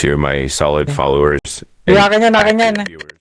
to my solid followers. Uy, and akin yan, akin yan. active viewers.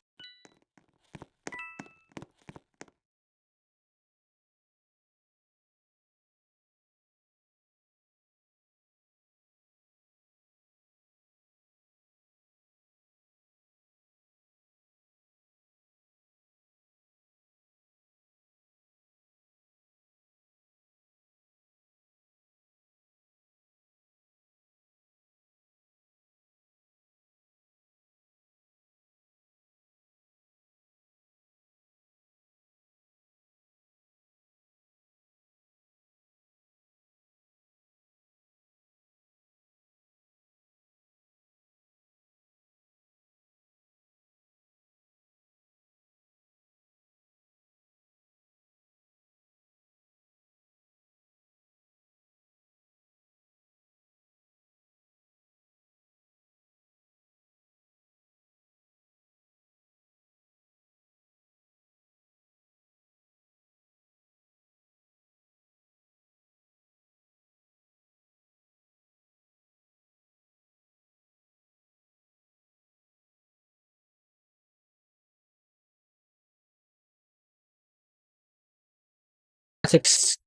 Six.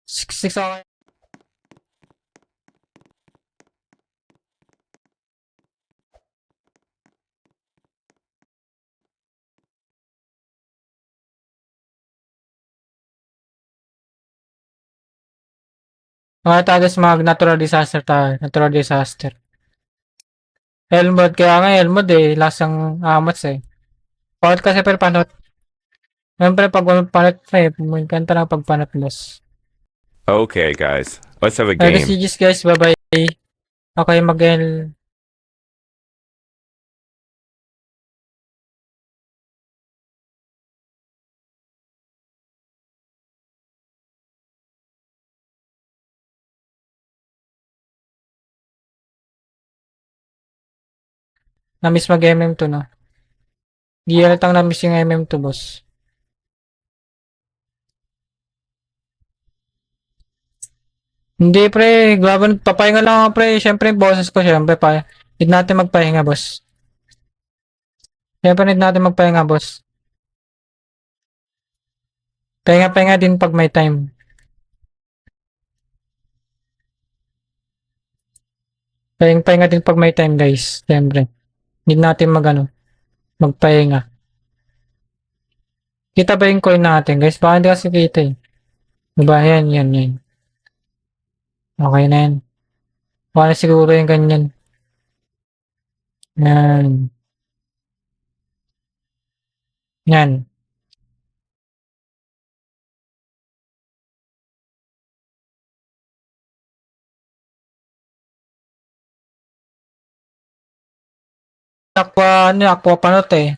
Six okay. Mga tagas mag natural disaster tayo. Natural disaster. Helmod, kaya nga Helmod eh. Lasang amats eh. Pakit kasi per panot. Siyempre pag panot na eh. Pumikanta na pag panot loss. Okay, guys, let's have a Kaya game. GG's guys, bye bye. Okay, mag-el. Na-miss mag-MM2 no. Di halatang na-miss yung MM2 boss. Hindi pre, grabe papahinga lang ako pre. Siyempre yung boses ko siyempre pa. Need natin magpahinga boss. Siyempre need natin magpahinga boss. Pahinga-pahinga din pag may time. Pahinga din pag may time guys. Siyempre. Need natin magpahinga. Kita ba yung coin natin guys? Baka hindi kasi kita eh. Diba? Yan. Okay na yan. Baka na siguro yung ganyan. Yan. Aqua panot eh.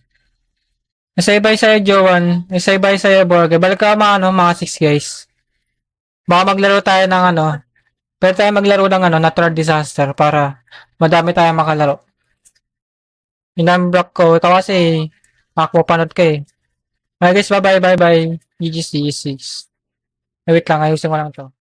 Nasaybay sa'yo, Jowan. Nasaybay sa'yo, Borge. Balik ka mga 6 guys. Baka maglaro tayo ng pwede tayo maglaro ng natural disaster para madami tayo makalaro. Inamblock ko. Ikaw kasi, aqua panot ka eh. Okay guys, bye. GG's. Wait lang, ayusin ko lang to.